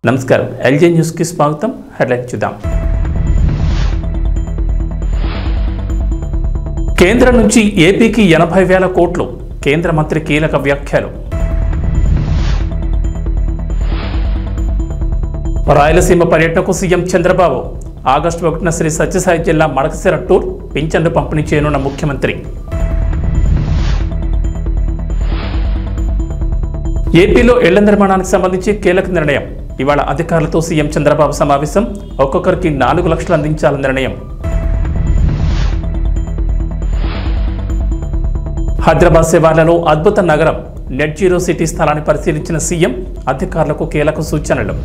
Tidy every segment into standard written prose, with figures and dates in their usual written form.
నమస్కారం LJ news కి స్వాగతం. హెడ్లైన్ చూద్దాం. కేంద్రం నుంచి ఏపీకి 80,000 కోట్లు. కేంద్ర మంత్రి కీలక వ్యాఖ్యలు. రాయలసీమ పర్యటనకు సీఎం చంద్రబాబు. ఆగస్టు 1న శ్రీ సత్యసాయి జిల్లా మడకశిర టూర్. పింఛన్లు పంపిణీ చేయనున్న ముఖ్యమంత్రి. ఏపీలో ఇళ్ల నిర్మాణానికి సంబంధించి కీలక నిర్ణయం. ఇవాళ అధికారులతో సీఎం చంద్రబాబు సమావేశం. ఒక్కొక్కరికి 4 లక్షలు అందించాలని నిర్ణయం. హైదరాబాద్ శివార్లలో అద్భుత నగరం. నెట్ జీరో సిటీ స్థలాన్ని పరిశీలించిన సీఎం. అధికారులకు కీలక సూచనలు.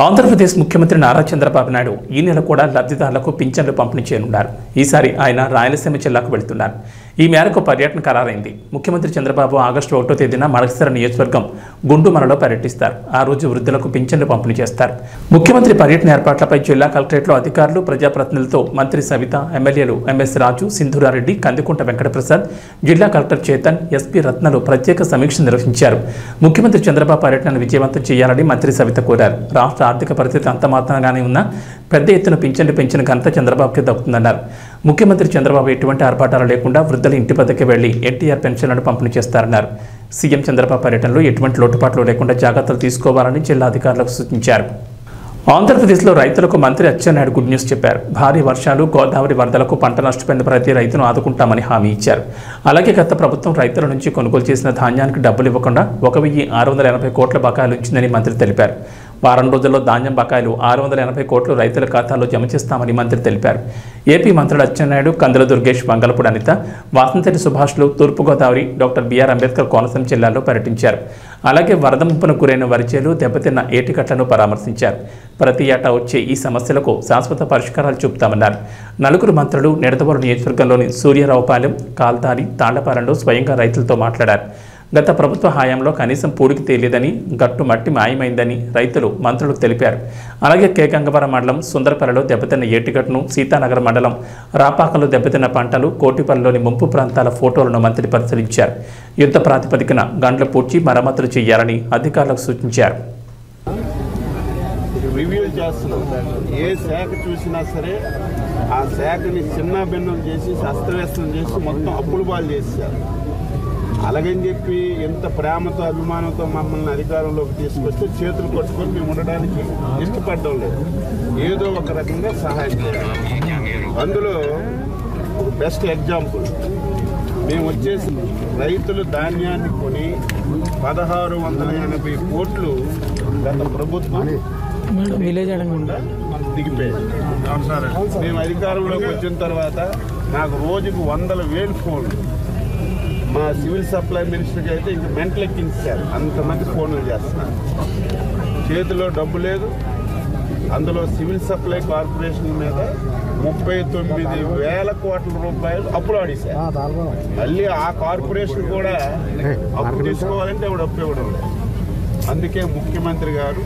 ఆంధ్రప్రదేశ్ ముఖ్యమంత్రి నారా చంద్రబాబు నాయుడు ఈ నెల కూడా లబ్ధిదారులకు పింఛన్లు పంపిణీ చేయనున్నారు. ఈసారి ఆయన రాయలసీమ జిల్లాకు వెళుతున్నారు. ఈ మేరకు పర్యటన ఖరారైంది. ముఖ్యమంత్రి చంద్రబాబు ఆగస్టు 1వ తేదీన మడకశిర నియోజకవర్గం గుండుమలలో పర్యటిస్తారు. ఆ రోజు వృద్ధులకు పింఛన్లు పంపిణీ చేస్తారు. ముఖ్యమంత్రి పర్యటన ఏర్పాట్లపై జిల్లా కలెక్టరేట్లో అధికారులు, ప్రజాప్రతినిధులతో మంత్రి సవిత, ఎమ్మెల్యేలు ఎంఎస్ రాజు, సింధూరారెడ్డి, కందికుంట వెంకటప్రసాద్, జిల్లా కలెక్టర్ చేతన్, ఎస్పీ రత్నలు ప్రత్యేక సమీక్ష నిర్వహించారు. ముఖ్యమంత్రి చంద్రబాబు పర్యటనను విజయవంతం చేయాలని మంత్రి సవిత కోరారు. రాష్ట్ర ఆర్థిక పరిస్థితి అంతమాత్రంగానే ఉన్నా పెద్ద ఎత్తున పింఛన్లు పెంచిన ఘనత చంద్రబాబుకి దక్కుతుందన్నారు. ముఖ్యమంత్రి చంద్రబాబు ఎటువంటి ఆర్భాటాలు లేకుండా వృద్ధుల ఇంటి వద్దకు వెళ్లి ఎన్టీఆర్ పెన్షన్లను పంపిణీ చేస్తారన్నారు. సీఎం చంద్రబాబు పర్యటనలో ఎటువంటి లోటుపాట్లు లేకుండా జాగ్రత్తలు తీసుకోవాలని జిల్లా అధికారులకు సూచించారు. ఆంధ్రప్రదేశ్లో రైతులకు మంత్రి అచ్చెన్నాయుడు గుడ్ న్యూస్ చెప్పారు. భారీ వర్షాలు, గోదావరి వరదలకు పంట నష్టపోయిన ప్రతి రైతును ఆదుకుంటామని హామీ ఇచ్చారు. అలాగే గత ప్రభుత్వం రైతుల నుంచి కొనుగోలు చేసిన ధాన్యానికి డబ్బులు ఇవ్వకుండా 1,680 కోట్ల బకాయిలు ఉంచిందని మంత్రి తెలిపారు. వారం రోజుల్లో ధాన్యం బకాయిలు 680 కోట్లు రైతుల ఖాతాల్లో జమ చేస్తామని మంత్రి తెలిపారు. ఏపీ మంత్రులు అచ్చెన్నాయుడు, కందుల దుర్గేష్, వంగలపూడి అనిత, వాసంతటి సుభాష్లు తూర్పుగోదావరి, డాక్టర్ బిఆర్ అంబేద్కర్ కోనసీమ జిల్లాల్లో పర్యటించారు. అలాగే వరద ముప్పును గురైన వరిచేలు, దెబ్బతిన్న ఏటికట్లను పరామర్శించారు. ప్రతి ఏటా వచ్చే ఈ సమస్యలకు శాశ్వత పరిష్కారాలు చూపుతామన్నారు. నలుగురు మంత్రులు నిడదవోలు నియోజకవర్గంలోని సూర్యారావుపాలెం, కాల్తారి, తాళ్లపాలెంలో స్వయంగా రైతులతో మాట్లాడారు. గత ప్రభుత్వ హయాంలో కనీసం పూడికి తేలేదని, గట్టు మట్టి మాయమైందని రైతులు మంత్రులకు తెలిపారు. అలాగే కేగంగవరం మండలం సుందరపల్లిలో దెబ్బతిన్న ఏటిగట్టును, సీతానగర్ మండలం రాపాకలో దెబ్బతిన్న పంటలు, కోటిపల్లిలోని ముంపు ప్రాంతాల ఫోటోలను మంత్రి పరిశీలించారు. యుద్ధ ప్రాతిపదికన గండ్ల పూడ్చి మరమ్మతులు చేయాలని అధికారులకు సూచించారు. రివ్యూ చేస్తున్నాం. ఏ శాఖ చూసినా సరే ఆ శాఖని చిన్న భిన్నం చేసి అస్తవ్యస్తం చేసి మొత్తం అప్పులు పాలు చేశారు. అలాగని చెప్పి ఎంత ప్రేమతో అభిమానంతో మమ్మల్ని అధికారంలోకి తీసుకొస్తే చేతులు పట్టుకొని మేము ఉండడానికి ఇష్టపడడం లేదు. ఏదో ఒక రకంగా సహాయం చేయాలి. అందులో ఒక బెస్ట్ ఎగ్జాంపుల్ మేము వచ్చేసి రైతులు ధాన్యాన్ని కొని 1,680 కోట్లు గత ప్రభుత్వం దిగిపోయాయి. మేము అధికారంలోకి వచ్చిన తర్వాత నాకు రోజుకు 100,000 ఫోన్లు. మా సివిల్ సప్లై మినిస్టర్కి అయితే ఇంక మెంటల్ ఎక్కించారు. అంతమంది ఫోన్లు చేస్తున్నారు. చేతిలో డబ్బు లేదు. అందులో సివిల్ సప్లై కార్పొరేషన్ మీద 39,000 కోట్ల రూపాయలు అప్పులు ఆడేశారు. మళ్ళీ ఆ కార్పొరేషన్ కూడా అప్పు తీసుకోవాలంటే ఆవిడ అప్పు ఇవ్వడం లేదు. అందుకే ముఖ్యమంత్రి గారు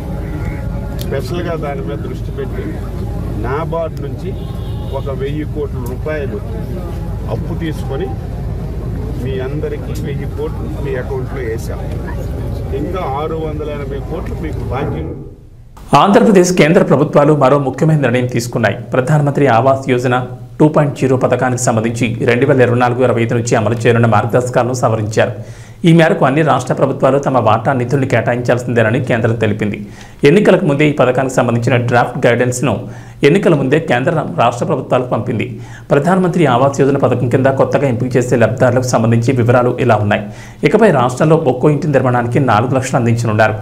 స్పెషల్గా దాని మీద దృష్టి పెట్టి నాబార్డ్ నుంచి 1,000 కోట్ల రూపాయలు అప్పు తీసుకొని మీ అందరికీ 1,000 కోట్లు మీ అకౌంట్లో వేసాం. ఇంకా 680 కోట్లు మీకు బాకీ. ఆంధ్రప్రదేశ్ కేంద్ర ప్రభుత్వాలు మరో ముఖ్యమైన నిర్ణయం తీసుకున్నాయి. ప్రధానమంత్రి ఆవాస్ యోజన 2.0 పథకానికి సంబంధించి 2024-25 నుంచి అమలు చేయనున్న మార్గదర్శకాలను సవరించారు. ఈ మేరకు అన్ని రాష్ట్ర ప్రభుత్వాలు తమ వాటా నిధుల్ని కేటాయించాల్సిందేనని కేంద్రం తెలిపింది. ఎన్నికలకు ముందే ఈ పథకానికి సంబంధించిన డ్రాఫ్ట్ గైడెన్స్ను ఎన్నికల ముందే కేంద్ర రాష్ట్ర ప్రభుత్వాలకు పంపింది. ప్రధానమంత్రి ఆవాస్ యోజన పథకం కింద కొత్తగా ఎంపిక చేసే లబ్ధిదారులకు సంబంధించి వివరాలు ఇలా ఉన్నాయి. ఇకపై రాష్ట్రంలో ఒక్కో ఇంటి నిర్మాణానికి 4 లక్షలు అందించనున్నారు.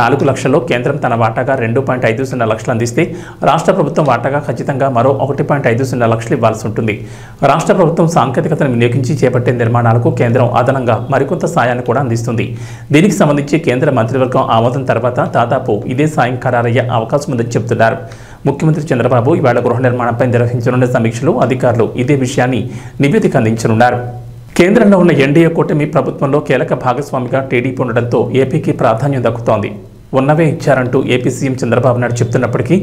4 లక్షల్లో కేంద్రం తన వాటాగా 2.50 లక్షలు అందిస్తే రాష్ట్ర ప్రభుత్వం వాటాగా ఖచ్చితంగా మరో 1.50 లక్షలు ఇవ్వాల్సి ఉంటుంది. రాష్ట్ర ప్రభుత్వం సాంకేతికతను వినియోగించి చేపట్టే నిర్మాణాలకు కేంద్రం అదనంగా మరికొంత సాయాన్ని కూడా అందిస్తుంది. దీనికి సంబంధించి కేంద్ర మంత్రివర్గం ఆమోదం తర్వాత దాదాపు ఇదే సాయం ఖరారయ్యే అవకాశం ఉందని చెబుతున్నారు. ముఖ్యమంత్రి చంద్రబాబు ఇవాళ గృహ నిర్మాణంపై నిర్వహించనున్న సమీక్షలో అధికారులు ఇదే విషయాన్ని నివేదిక అందించనున్నారు. కేంద్రంలో ఉన్న ఎన్డీఏ కూటమి ప్రభుత్వంలో కీలక భాగస్వామిగా టీడీపీ ఉండడంతో ఏపీకి ప్రాధాన్యం దక్కుతోంది. ఉన్నవే ఇచ్చారంటూ ఏపీ సీఎం చంద్రబాబు నాయుడు చెప్తున్నప్పటికీ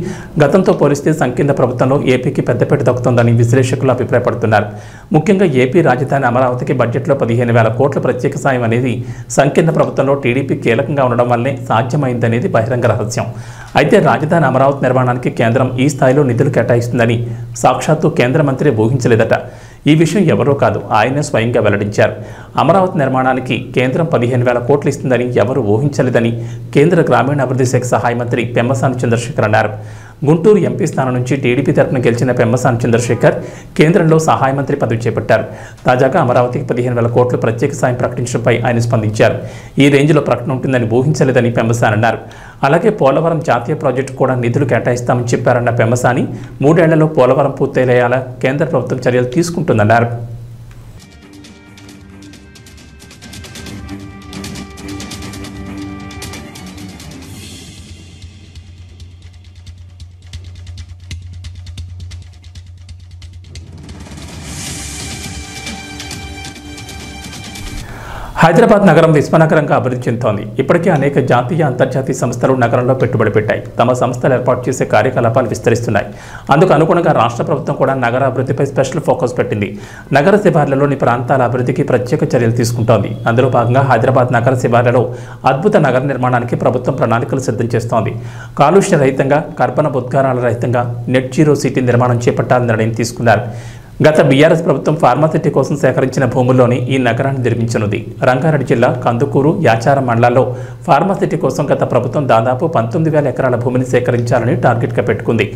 గతంతో పోలిస్తే సంకీర్ణ ప్రభుత్వంలో ఏపీకి పెద్దపీట దక్కుతోందని విశ్లేషకులు అభిప్రాయపడుతున్నారు. ముఖ్యంగా ఏపీ రాజధాని అమరావతికి బడ్జెట్లో 15,000 కోట్ల ప్రత్యేక సాయం అనేది సంకీర్ణ ప్రభుత్వంలో టీడీపీ కీలకంగా ఉండడం వల్లే సాధ్యమైందనేది బహిరంగ రహస్యం. అయితే రాజధాని అమరావతి నిర్మాణానికి కేంద్రం ఈ స్థాయిలో నిధులు కేటాయిస్తుందని సాక్షాత్తు కేంద్ర మంత్రి ఊహించలేదట. ఈ విషయం ఎవరో కాదు, ఆయనే స్వయంగా వెల్లడించారు. అమరావతి నిర్మాణానికి కేంద్రం 15,000 కోట్లు ఇస్తుందని ఎవరు ఊహించలేదని కేంద్ర గ్రామీణాభివృద్ధి శాఖ సహాయ మంత్రి పెమ్మసాని చంద్రశేఖర్ అన్నారు. గుంటూరు ఎంపీ స్థానం నుంచి టీడీపీ తరఫున గెలిచిన పెమ్మసాని చంద్రశేఖర్ కేంద్రంలో సహాయ మంత్రి పదవి చేపట్టారు. తాజాగా అమరావతికి 15,000 కోట్లు ప్రత్యేక సాయం ప్రకటించడంపై ఆయన స్పందించారు. ఈ రేంజ్లో ప్రకటన ఉంటుందని ఊహించలేదని పెమ్మసాని అన్నారు. అలాగే పోలవరం జాతీయ ప్రాజెక్టు కూడా నిధులు కేటాయిస్తామని చెప్పారన్న పెమ్మసాని 3 ఏళ్లలో పోలవరం పూర్తయ్యేలా కేంద్ర ప్రభుత్వం చర్యలు తీసుకుంటుందన్నారు. హైదరాబాద్ నగరం విశ్వనగరంగా అభివృద్ధి చెందుతోంది. ఇప్పటికే అనేక జాతీయ అంతర్జాతీయ సంస్థలు నగరంలో పెట్టుబడి పెట్టాయి. తమ సంస్థలు ఏర్పాటు చేసే కార్యకలాపాలు విస్తరిస్తున్నాయి. అందుకు అనుగుణంగా రాష్ట్ర ప్రభుత్వం కూడా నగర అభివృద్ధిపై స్పెషల్ ఫోకస్ పెట్టింది. నగర శివార్లలోని ప్రాంతాల అభివృద్ధికి ప్రత్యేక చర్యలు తీసుకుంటోంది. అందులో భాగంగా హైదరాబాద్ నగర శివార్లలో అద్భుత నగర నిర్మాణానికి ప్రభుత్వం ప్రణాళికలు సిద్ధం చేస్తోంది. కాలుష్య రహితంగా, కర్బన ఉద్గారాల రహితంగా నెట్ జీరో సిటీ నిర్మాణం చేపట్టాలని నిర్ణయం తీసుకున్నారు. గత బీఆర్ఎస్ ప్రభుత్వం ఫార్మాసిటీ కోసం సేకరించిన భూముల్లోని ఈ నగరాన్ని నిర్మించనుంది. రంగారెడ్డి జిల్లా కందుకూరు, యాచారం మండలాల్లో ఫార్మాసిటీ కోసం గత ప్రభుత్వం దాదాపు 19,000 ఎకరాల భూమిని సేకరించాలని టార్గెట్గా పెట్టుకుంది.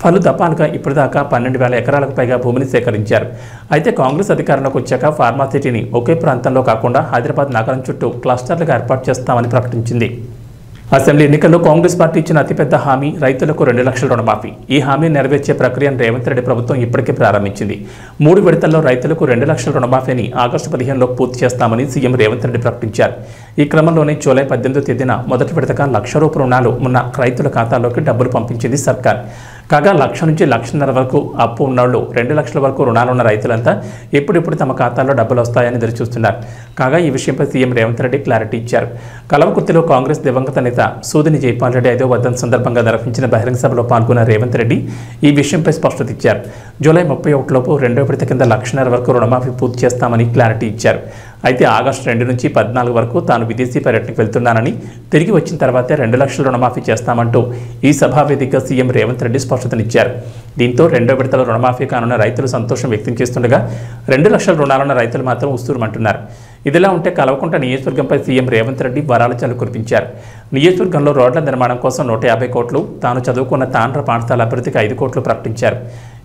పలు దఫాలుగా ఇప్పటిదాకా 12,000 ఎకరాలకు పైగా భూమిని సేకరించారు. అయితే కాంగ్రెస్ అధికారంలోకి వచ్చాక ఫార్మాసిటీని ఒకే ప్రాంతంలో కాకుండా హైదరాబాద్ నగరం చుట్టూ క్లస్టర్లుగా ఏర్పాటు చేస్తామని ప్రకటించింది. అసెంబ్లీ ఎన్నికల్లో కాంగ్రెస్ పార్టీ ఇచ్చిన అతిపెద్ద హామీ రైతులకు 2 లక్షల రుణమాఫీ. ఈ హామీని నెరవేర్చే ప్రక్రియను రేవంత్ రెడ్డి ప్రభుత్వం ఇప్పటికే ప్రారంభించింది. 3 విడతల్లో రైతులకు 2 లక్షల రుణమాఫీని ఆగస్టు 15లోపు పూర్తి చేస్తామని సీఎం రేవంత్ రెడ్డి ప్రకటించారు. ఈ క్రమంలోనే జూలై 18వ తేదీన మొదటి విడతగా 1,00,000 రూపాయల రుణాలు ఉన్న రైతుల ఖాతాల్లోకి డబ్బులు పంపించింది సర్కార్. కాగా 1,00,000 నుంచి 1,50,000 వరకు అప్పు ఉన్నోళ్లు 2 లక్షల వరకు రుణాలున్న రైతులంతా ఎప్పుడెప్పుడు తమ ఖాతాల్లో డబ్బులు వస్తాయని ఎదురుచూస్తున్నారు. కాగా ఈ విషయంపై సీఎం రేవంత్ రెడ్డి క్లారిటీ ఇచ్చారు. కలవకుర్తిలో కాంగ్రెస్ దివంగత నేత సూదిని జైపాల్ రెడ్డి 5వ వర్ధంతి సందర్భంగా నిర్వహించిన బహిరంగ సభలో పాల్గొన్న రేవంత్ రెడ్డి ఈ విషయంపై స్పష్టత ఇచ్చారు. జూలై 31 లోపు 2వ విడత కింద 1,50,000 వరకు రుణమాఫీ పూర్తి చేస్తామని క్లారిటీ ఇచ్చారు. అయితే ఆగస్టు 2 నుంచి 14 వరకు తాను విదేశీ పర్యటనకు వెళ్తున్నానని, తిరిగి వచ్చిన తర్వాతే 2 లక్షల రుణమాఫీ చేస్తామంటూ ఈ సభా వేదికగా సీఎం రేవంత్ రెడ్డి స్పష్టతనిచ్చారు. దీంతో 2వ విడతలో రుణమాఫీ కానున్న రైతులు సంతోషం వ్యక్తం చేస్తుండగా 2 లక్షల రుణాలున్న రైతులు మాత్రం ఉస్తూరుమంటున్నారు. ఇదిలా ఉంటే కల్వకుంట్ల నియోజకవర్గంపై సీఎం రేవంత్ రెడ్డి వరాల జల్లు కురిపించారు. నియోజకవర్గంలో రోడ్ల నిర్మాణం కోసం 150 కోట్లు, తాను చదువుకున్న తాండ్ర పాఠశాల అభివృద్ధికి 5 కోట్లు ప్రకటించారు.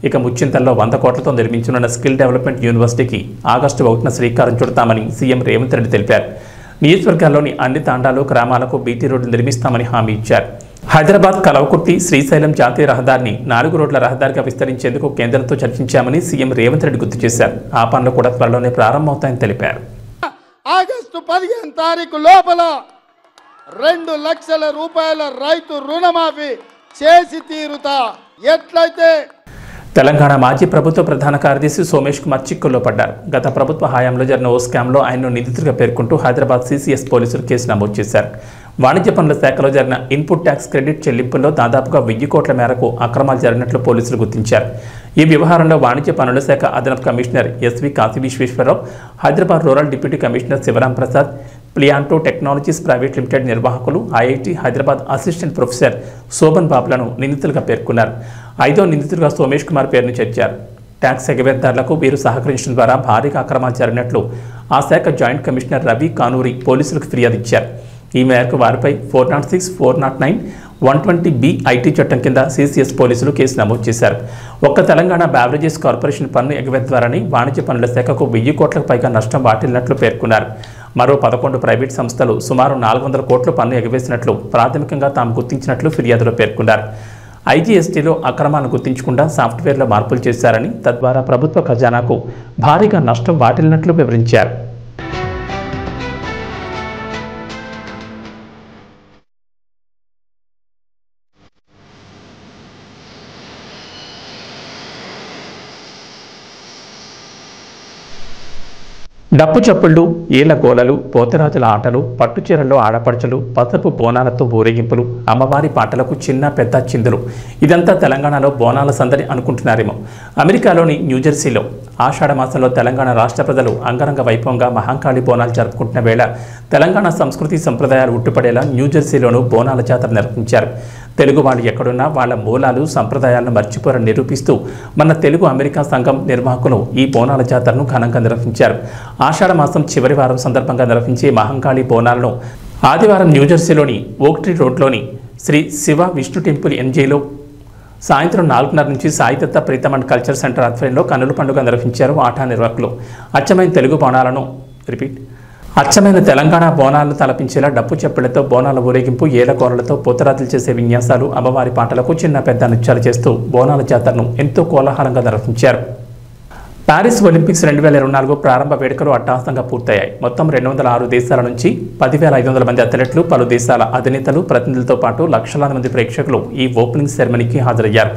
ఇక ముచ్చింతల్లో 100 కోట్లతో నిర్మించనున్న స్కిల్ డెవలప్మెంట్ యూనివర్సిటీకి ఆగస్టు 1న శ్రీకారం చుడతామని సీఎం రేవంత్ రెడ్డి తెలిపారు. నియోజకవర్గాల్లోని అన్ని తాండాలు, గ్రామాలకు బీటీ రోడ్లు నిర్మిస్తామని హామీ ఇచ్చారు. హైదరాబాద్ కలవకుర్తి శ్రీశైలం జాతీయ రహదారిని 4 రోడ్ల రహదారిగా విస్తరించేందుకు కేంద్రంతో చర్చించామని సీఎం రేవంత్ రెడ్డి గుర్తు చేశారు. ఆ పనులు కూడా త్వరలోనే ప్రారంభమవుతాయని తెలిపారు. ఆగస్టు 15 తారీఖు లోపల 2 లక్షల రూపాయల రైతు రుణమాఫీ చేసి తీరుతా. ఎట్లయితే తెలంగాణ మాజీ ప్రభుత్వ ప్రధాన కార్యదర్శి సోమేష్ కుమార్ చిక్కుల్లో పడ్డారు. గత ప్రభుత్వ హయాంలో జరిగిన ఓ స్కామ్లో ఆయన్ను నిందితుడిగా పేర్కొంటూ హైదరాబాద్ సీసీఎస్ పోలీసులు కేసు నమోదు చేశారు. వాణిజ్య పనుల శాఖలో జరిగిన ఇన్పుట్ ట్యాక్స్ క్రెడిట్ చెల్లింపుల్లో దాదాపుగా 1000 కోట్ల మేరకు అక్రమాలు జరిగినట్లు పోలీసులు గుర్తించారు. ఈ వ్యవహారంలో వాణిజ్య పనుల శాఖ అదనపు commissioner S V Kashi Visweswararao, Hyderabad rural deputy commissioner Sivaram Prasad, Plianto technologies private limited నిర్వాహకులు, IIT Hyderabad assistant professor Shobhan బాబులను నిందితులుగా పేర్కొన్నారు. 5వ నిందితుడిగా సోమేష్ కుమార్ పేరును చేర్చారు. ట్యాక్స్ ఎగవేతదారులకు వీరు సహకరించడం ద్వారా భారీగా అక్రమాలు జరిగినట్లు ఆ శాఖ జాయింట్ కమిషనర్ రవి కానూరి పోలీసులకు ఫిర్యాదు ఇచ్చారు. ఈ మేరకు వారిపై 406, 409, 120B ఐటీ చట్టం కింద సీసీఎస్ పోలీసులు కేసు నమోదు చేశారు. ఒక్క తెలంగాణ బ్యావరేజెస్ కార్పొరేషన్ పన్ను ఎగవేత ద్వారానే వాణిజ్య పనుల శాఖకు 1000 కోట్లకు పైగా నష్టం వాటిల్లినట్లు పేర్కొన్నారు. మరో 11 ప్రైవేట్ సంస్థలు సుమారు 400 కోట్ల పన్ను ఎగవేసినట్లు ప్రాథమికంగా తాము గుర్తించినట్లు ఫిర్యాదులో పేర్కొన్నారు. ఐజీఎస్టీలో అక్రమాలను గుర్తించకుండా సాఫ్ట్వేర్లో మార్పులు చేశారని, తద్వారా ప్రభుత్వ ఖజానాకు భారీగా నష్టం వాటిల్లినట్లు వివరించారు. డప్పు చప్పుళ్ళు, ఈల గోలలు, పోతరాజుల ఆటలు, పట్టుచీరల్లో ఆడపడుచులు, పసుపు బోనాలతో ఊరేగింపులు, అమ్మవారి పాటలకు చిన్న పెద్ద చిందులు. ఇదంతా తెలంగాణలో బోనాల సందడి అనుకుంటున్నారేమో. అమెరికాలోని న్యూజెర్సీలో ఆషాఢ మాసంలో తెలంగాణ రాష్ట్ర ప్రజలు అంగరంగ వైభవంగా మహాంకాళి బోనాలు జరుపుకుంటున్న వేళ తెలంగాణ సంస్కృతి సంప్రదాయాలు ఉట్టుపడేలా న్యూజెర్సీలోనూ బోనాల జాతర నిర్వహించారు. తెలుగు వాళ్ళు ఎక్కడున్నా వాళ్ళ మూలాలు సంప్రదాయాలను మర్చిపోరని నిరూపిస్తూ మన తెలుగు అమెరికా సంఘం నిర్వాహకులు ఈ బోనాల జాతరను ఘనంగా నిర్వహించారు. ఆషాఢ మాసం చివరి వారం సందర్భంగా నిర్వహించే మహంకాళి బోనాలను ఆదివారం న్యూజెర్సీలోని ఓక్ట్రీ రోడ్లోని శ్రీ శివ విష్ణు టెంపుల్ ఎన్జేలో సాయంత్రం 4:30 నుంచి Saidatta Preetham and culture centre ఆధ్వర్యంలో కన్నుల పండుగ నిర్వహించారు ఆటా నిర్వాహకులు. అచ్చమైన తెలంగాణ బోనాలను తలపించేలా డప్పు చెప్పులతో బోనాల ఊరేగింపు, ఏలకోరలతో పోతరాజులు చేసే విన్యాసాలు, అమ్మవారి పాటలకు చిన్న పెద్ద నృత్యాలు చేస్తూ బోనాల జాతరను ఎంతో కోలాహలంగా నిర్వహించారు. పారిస్ ఒలింపిక్స్ 2024 ప్రారంభ వేడుకలు అట్టహాసంగా పూర్తయ్యాయి. మొత్తం 206 దేశాల నుంచి 10,500 మంది అథ్లెట్లు, పలు దేశాల అధినేతలు, ప్రతినిధులతో పాటు లక్షలాది మంది ప్రేక్షకులు ఈ ఓపెనింగ్ సెరమనీకి హాజరయ్యారు.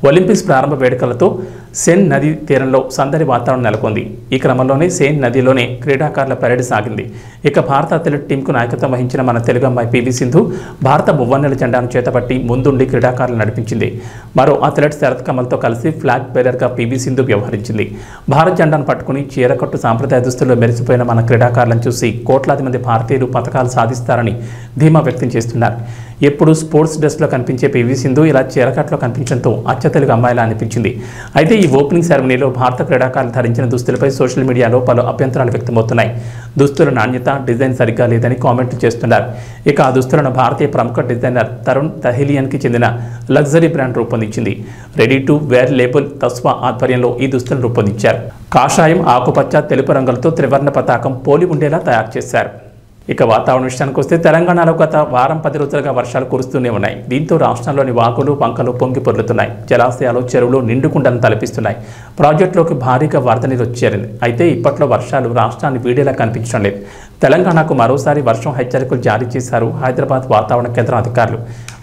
ఒలింపిక్స్ ప్రారంభ వేడుకలతో సెన్ నది తీరంలో సందడి వాతావరణం నెలకొంది. ఈ క్రమంలోనే సెన్ నదిలోనే క్రీడాకారుల పరేడ్ సాగింది. ఇక భారత అథ్లెట్ టీంకు నాయకత్వం వహించిన మన తెలుగు అమ్మాయి పివి సింధు భారత మువ్వన్నెల జెండాను చేతపట్టి ముందుండి క్రీడాకారులు నడిపించింది. మరో అథ్లెట్ శరత్ కమల్తో కలిసి ఫ్లాగ్ బేరర్గా పివి సింధు వ్యవహరించింది. భారత్ జెండాను పట్టుకుని చీరకట్టు సాంప్రదాయ దుస్తుల్లో మెరిసిపోయిన మన క్రీడాకారులను చూసి కోట్లాది మంది భారతీయులు పథకాలు సాధిస్తారని ధీమా వ్యక్తం చేస్తున్నారు. ఎప్పుడు స్పోర్ట్స్ డ్రెస్లో కనిపించే పివి సింధు ఇలా చీరకట్లో కనిపించడంతో అచ్చ తెలుగు అమ్మాయిలా అనిపించింది. అయితే ఈ ఓపెనింగ్ సెరమనీలో భారత క్రీడాకారులు ధరించిన దుస్తులపై సోషల్ మీడియాలో పలు అభ్యంతరాలు వ్యక్తమవుతున్నాయి. దుస్తుల నాణ్యత, డిజైన్ సరిగ్గా లేదని కామెంట్లు చేస్తున్నారు. ఇక ఆ దుస్తులను భారతీయ ప్రముఖ డిజైనర్ తరుణ్ తహేలియన్కి చెందిన లగ్జరీ బ్రాండ్ రూపొందించింది. రెడీ టు వేర్ లేబుల్ తస్వా ఆధ్వర్యంలో ఈ దుస్తులను రూపొందించారు. కాషాయం, ఆకుపచ్చ, తెలుపు రంగులతో త్రివర్ణ పతాకం పోలి ఉండేలా తయారు చేశారు. ఇక వాతావరణ విషయానికి వస్తే తెలంగాణలో గత వారం 10 రోజులుగా వర్షాలు కురుస్తూనే ఉన్నాయి. దీంతో రాష్ట్రంలోని వాగులు, వంకలు పొంగి పొర్లుతున్నాయి. జలాశయాలు, చెరువులు నిండుకుండను తలపిస్తున్నాయి. ప్రాజెక్టులోకి భారీగా వరద నీరు వచ్చేరింది. అయితే ఇప్పట్లో వర్షాలు రాష్ట్రాన్ని వీడేలా కనిపించడం లేదు. తెలంగాణకు మరోసారి వర్షం హెచ్చరికలు జారీ చేశారు హైదరాబాద్ వాతావరణ కేంద్రం అధికారులు.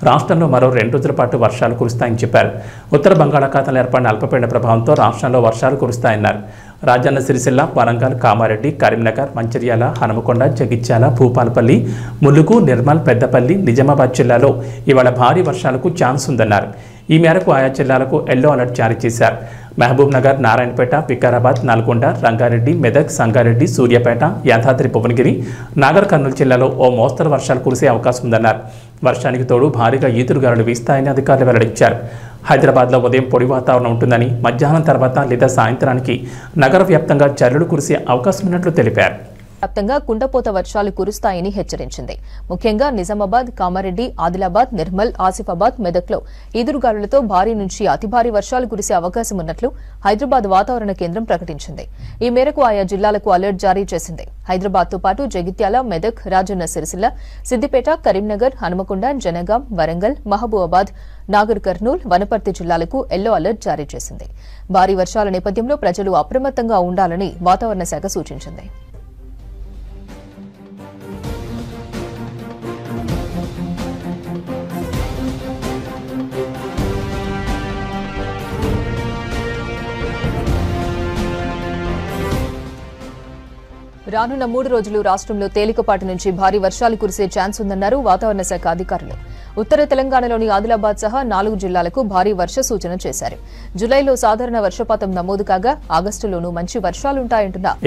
రాష్ట్రంలో మరో 2 రోజుల పాటు వర్షాలు కురుస్తాయని చెప్పారు. ఉత్తర బంగాళాఖాతంలో ఏర్పడిన అల్పపీడన ప్రభావంతో రాష్ట్రంలో వర్షాలు కురుస్తాయన్నారు. రాజన్న సిరిసిల్ల, వరంగల్, కామారెడ్డి, కరీంనగర్, మంచిర్యాల, హనుమకొండ, జగిత్యాల, భూపాలపల్లి, ములుగు, నిర్మల్, పెద్దపల్లి, నిజామాబాద్ జిల్లాలో ఇవాళ భారీ వర్షాలకు ఛాన్స్ ఉందన్నారు. ఈ మేరకు ఆయా జిల్లాలకు ఎల్లో అలర్ట్ జారీ చేశారు. మహబూబ్ నగర్, నారాయణపేట, వికారాబాద్, నల్గొండ, రంగారెడ్డి, మెదక్, సంగారెడ్డి, సూర్యాపేట, యాదాద్రి భువనగిరి, నాగర్ కర్నూలు జిల్లాలో ఓ మోస్తరు వర్షాలు కురిసే అవకాశం ఉందన్నారు. వర్షానికి తోడు భారీగా ఈదురుగాలులు వీస్తాయని అధికారులు వెల్లడించారు. హైదరాబాద్లో ఉదయం పొడి వాతావరణం ఉంటుందని, మధ్యాహ్నం తర్వాత లేదా సాయంత్రానికి నగర వ్యాప్తంగా జల్లులు కురిసే అవకాశం ఉన్నట్లు తెలిపారు. వ్యాప్తంగా కుండపోత వర్షాలు కురుస్తాయని హెచ్చరించింది. ముఖ్యంగా నిజామాబాద్, కామారెడ్డి, ఆదిలాబాద్, నిర్మల్, ఆసిఫాబాద్, మెదక్లో ఈదురుగాలులతో భారీ నుంచి అతి భారీ వర్షాలు కురిసే అవకాశం ఉన్నట్లు హైదరాబాద్ వాతావరణ కేంద్రం ప్రకటించింది. ఈ మేరకు ఆయా జిల్లాలకు అలర్ట్ జారీ చేసింది. హైదరాబాద్తో పాటు జగిత్యాల, మెదక్, రాజన్న సిరిసిల్ల, సిద్దిపేట, కరీంనగర్, హనుమకొండ, జనగాం, వరంగల్, మహబూబాబాద్, నాగర్ కర్నూల్, వనపర్తి జిల్లాలకు ఎల్లో అలర్ట్ జారీ చేసింది. భారీ వర్షాల నేపథ్యంలో ప్రజలు అప్రమత్తంగా ఉండాలని వాతావరణ శాఖ సూచించింది. రానున్న 3 రోజులు రాష్ట్రంలో తేలికపాటి నుంచి భారీ వర్షాలు కురిసే ఛాన్స్ ఉందన్నారు వాతావరణ శాఖ అధికారులు. ఉత్తర తెలంగాణలోని ఆదిలాబాద్ సహా 4 జిల్లాలకు భారీ వర్ష సూచన చేశారు. జులైలో సాధారణ వర్షపాతం నమోదు కాగా ఆగస్టులోనూ మంచి వర్షాలుంటాయంటున్నారు.